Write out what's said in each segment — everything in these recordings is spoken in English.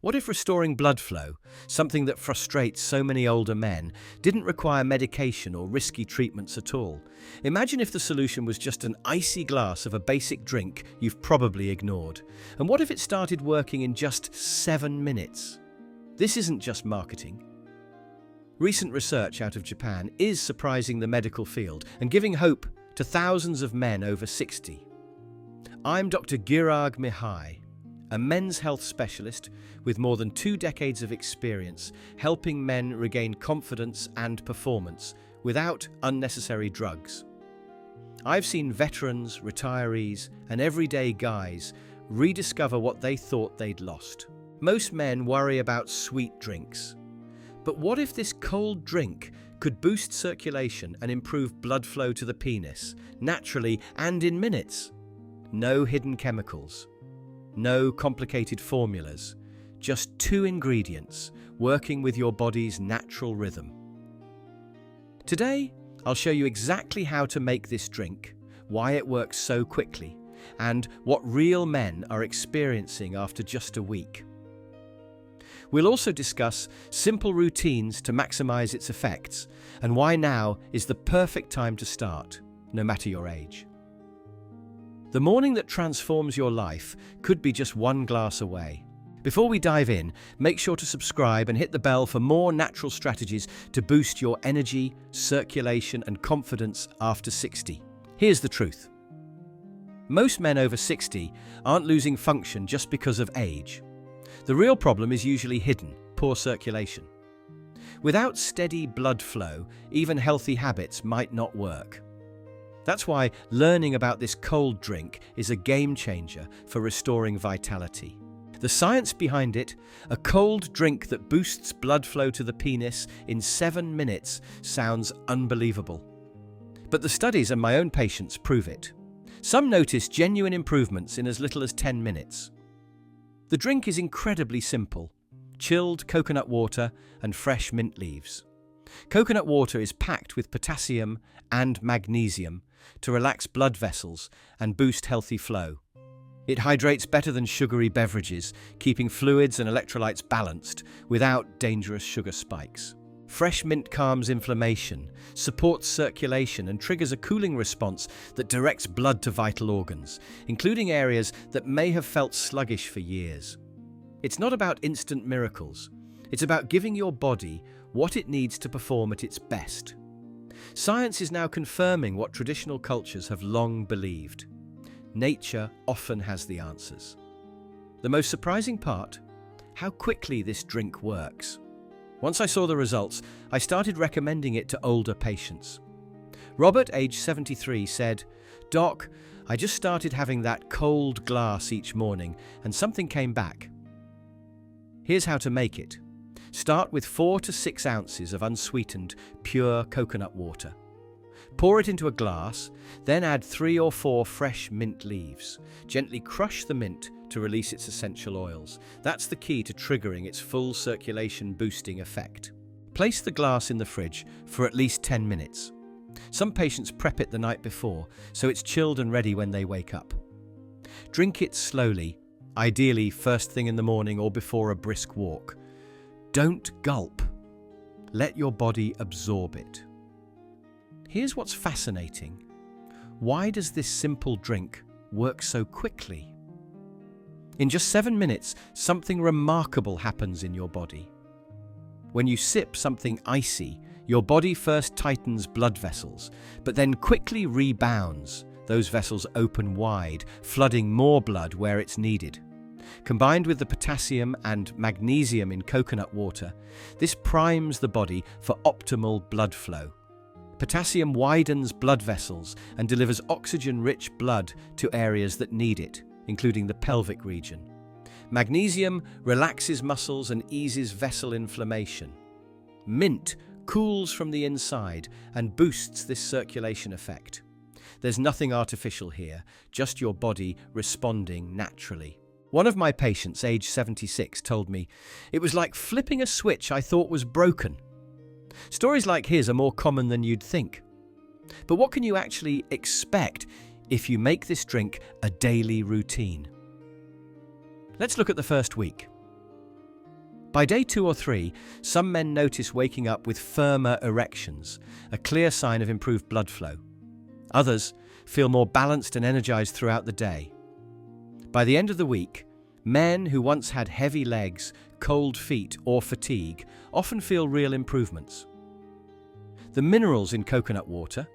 What if restoring blood flow, something that frustrates so many older men, didn't require medication or risky treatments at all? Imagine if the solution was just an icy glass of a basic drink you've probably ignored. And what if it started working in just 7 minutes? This isn't just marketing. Recent research out of Japan is surprising the medical field and giving hope to thousands of men over 60. I'm Dr. Mihai, a men's health specialist with more than 2 decades of experience helping men regain confidence and performance without unnecessary drugs. I've seen veterans, retirees, and everyday guys rediscover what they thought they'd lost. Most men worry about sweet drinks. But what if this cold drink could boost circulation and improve blood flow to the penis, naturally and in minutes? No hidden chemicals. No complicated formulas, just 2 ingredients working with your body's natural rhythm. Today, I'll show you exactly how to make this drink, why it works so quickly, and what real men are experiencing after just a week. We'll also discuss simple routines to maximize its effects and why now is the perfect time to start, no matter your age. The morning that transforms your life could be just 1 glass away. Before we dive in, make sure to subscribe and hit the bell for more natural strategies to boost your energy, circulation, and confidence after 60. Here's the truth. Most men over 60 aren't losing function just because of age. The real problem is usually hidden, poor circulation. Without steady blood flow, even healthy habits might not work. That's why learning about this cold drink is a game changer for restoring vitality. The science behind it, a cold drink that boosts blood flow to the penis in 7 minutes, sounds unbelievable. But the studies and my own patients prove it. Some notice genuine improvements in as little as 10 minutes. The drink is incredibly simple: chilled coconut water and fresh mint leaves. Coconut water is packed with potassium and magnesium to relax blood vessels and boost healthy flow. It hydrates better than sugary beverages, keeping fluids and electrolytes balanced without dangerous sugar spikes. Fresh mint calms inflammation, supports circulation, and triggers a cooling response that directs blood to vital organs, including areas that may have felt sluggish for years. It's not about instant miracles. It's about giving your body what it needs to perform at its best. Science is now confirming what traditional cultures have long believed. Nature often has the answers. The most surprising part? How quickly this drink works. Once I saw the results, I started recommending it to older patients. Robert, age 73, said, "Doc, I just started having that cold glass each morning and something came back." Here's how to make it. Start with 4 to 6 ounces of unsweetened, pure coconut water. Pour it into a glass, then add 3 or 4 fresh mint leaves. Gently crush the mint to release its essential oils. That's the key to triggering its full circulation boosting effect. Place the glass in the fridge for at least 10 minutes. Some patients prep it the night before, so it's chilled and ready when they wake up. Drink it slowly, ideally first thing in the morning or before a brisk walk. Don't gulp. Let your body absorb it. Here's what's fascinating. Why does this simple drink work so quickly? In just 7 minutes, something remarkable happens in your body. When you sip something icy, your body first tightens blood vessels, but then quickly rebounds. Those vessels open wide, flooding more blood where it's needed. Combined with the potassium and magnesium in coconut water, this primes the body for optimal blood flow. Potassium widens blood vessels and delivers oxygen-rich blood to areas that need it, including the pelvic region. Magnesium relaxes muscles and eases vessel inflammation. Mint cools from the inside and boosts this circulation effect. There's nothing artificial here, just your body responding naturally. One of my patients, age 76, told me, "It was like flipping a switch I thought was broken." Stories like his are more common than you'd think. But what can you actually expect if you make this drink a daily routine? Let's look at the first week. By day 2 or 3, some men notice waking up with firmer erections, a clear sign of improved blood flow. Others feel more balanced and energized throughout the day. By the end of the week, men who once had heavy legs, cold feet, or fatigue often feel real improvements. The minerals in coconut water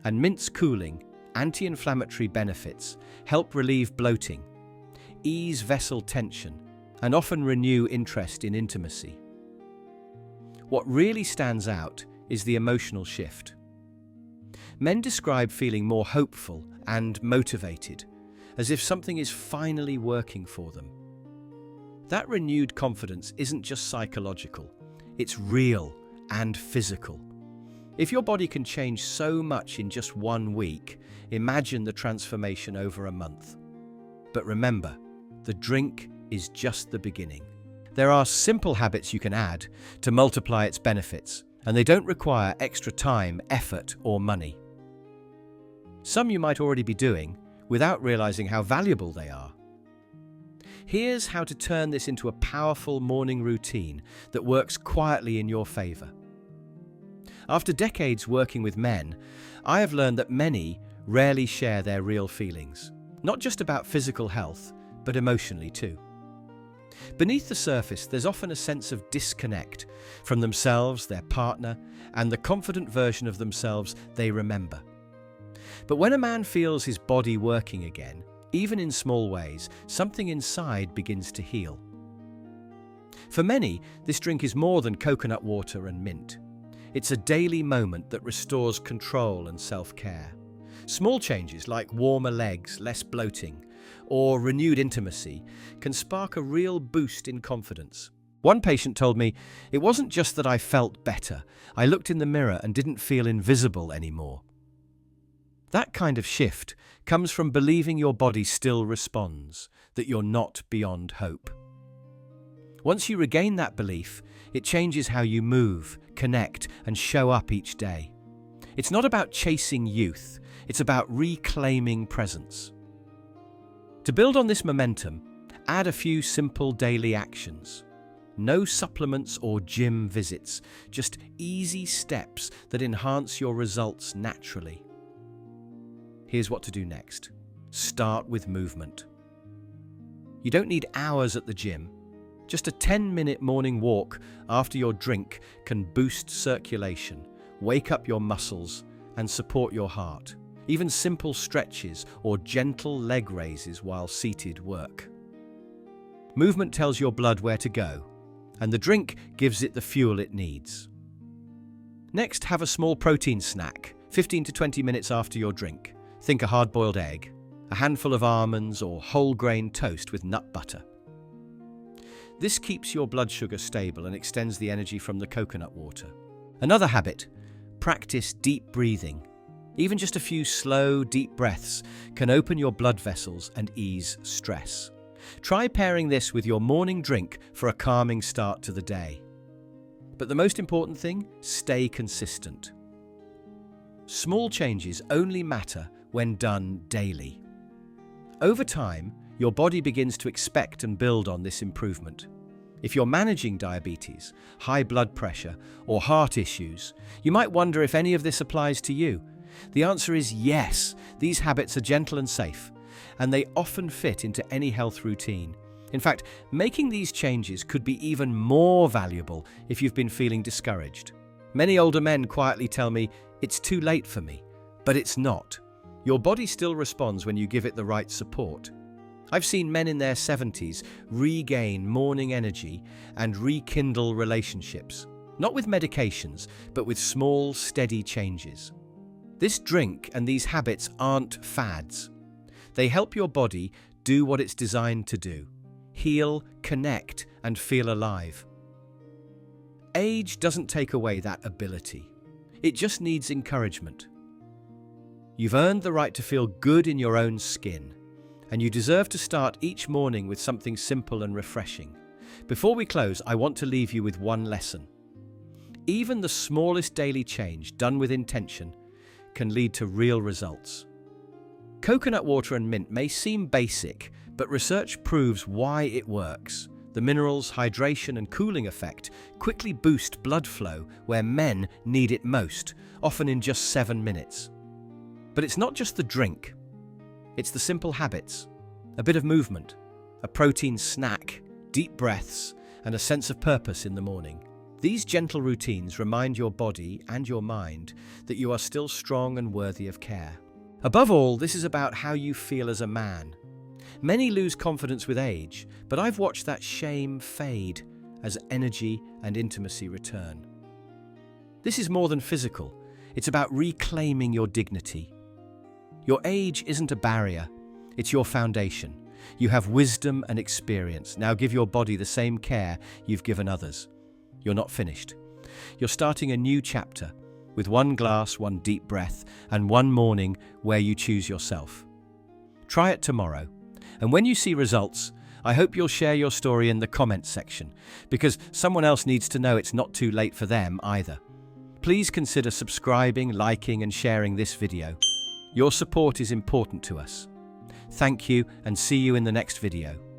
and mint's cooling, anti-inflammatory benefits help relieve bloating, ease vessel tension, and often renew interest in intimacy. What really stands out is the emotional shift. Men describe feeling more hopeful and motivated, as if something is finally working for them. That renewed confidence isn't just psychological, it's real and physical. If your body can change so much in just 1 week, imagine the transformation over a month. But remember, the drink is just the beginning. There are simple habits you can add to multiply its benefits, and they don't require extra time, effort, or money. Some you might already be doing without realizing how valuable they are. Here's how to turn this into a powerful morning routine that works quietly in your favor. After decades working with men, I have learned that many rarely share their real feelings, not just about physical health, but emotionally too. Beneath the surface, there's often a sense of disconnect from themselves, their partner, and the confident version of themselves they remember. But when a man feels his body working again, even in small ways, something inside begins to heal. For many, this drink is more than coconut water and mint. It's a daily moment that restores control and self-care. Small changes like warmer legs, less bloating, or renewed intimacy can spark a real boost in confidence. One patient told me, "It wasn't just that I felt better. I looked in the mirror and didn't feel invisible anymore." That kind of shift comes from believing your body still responds, that you're not beyond hope. Once you regain that belief, it changes how you move, connect, and show up each day. It's not about chasing youth, it's about reclaiming presence. To build on this momentum, add a few simple daily actions. No supplements or gym visits, just easy steps that enhance your results naturally. Here's what to do next. Start with movement. You don't need hours at the gym. Just a 10-minute morning walk after your drink can boost circulation, wake up your muscles, and support your heart. Even simple stretches or gentle leg raises while seated work. Movement tells your blood where to go, and the drink gives it the fuel it needs. Next, have a small protein snack, 15 to 20 minutes after your drink. Think a hard-boiled egg, a handful of almonds, or whole-grain toast with nut butter. This keeps your blood sugar stable and extends the energy from the coconut water. Another habit, practice deep breathing. Even just a few slow, deep breaths can open your blood vessels and ease stress. Try pairing this with your morning drink for a calming start to the day. But the most important thing, stay consistent. Small changes only matter when done daily. Over time, your body begins to expect and build on this improvement. If you're managing diabetes, high blood pressure, or heart issues, you might wonder if any of this applies to you. The answer is yes. These habits are gentle and safe, and they often fit into any health routine. In fact, making these changes could be even more valuable if you've been feeling discouraged. Many older men quietly tell me, "It's too late for me," but it's not. Your body still responds when you give it the right support. I've seen men in their 70s regain morning energy and rekindle relationships, not with medications, but with small, steady changes. This drink and these habits aren't fads. They help your body do what it's designed to do: heal, connect, and feel alive. Age doesn't take away that ability. It just needs encouragement. You've earned the right to feel good in your own skin, and you deserve to start each morning with something simple and refreshing. Before we close, I want to leave you with one lesson. Even the smallest daily change done with intention can lead to real results. Coconut water and mint may seem basic, but research proves why it works. The minerals, hydration and cooling effect quickly boost blood flow where men need it most, often in just 7 minutes. But it's not just the drink. It's the simple habits. A bit of movement, a protein snack, deep breaths, and a sense of purpose in the morning. These gentle routines remind your body and your mind that you are still strong and worthy of care. Above all, this is about how you feel as a man. Many lose confidence with age, but I've watched that shame fade as energy and intimacy return. This is more than physical. It's about reclaiming your dignity. Your age isn't a barrier, it's your foundation. You have wisdom and experience. Now give your body the same care you've given others. You're not finished. You're starting a new chapter with one glass, one deep breath, and one morning where you choose yourself. Try it tomorrow. And when you see results, I hope you'll share your story in the comments section, because someone else needs to know it's not too late for them either. Please consider subscribing, liking, and sharing this video. Your support is important to us. Thank you, and see you in the next video.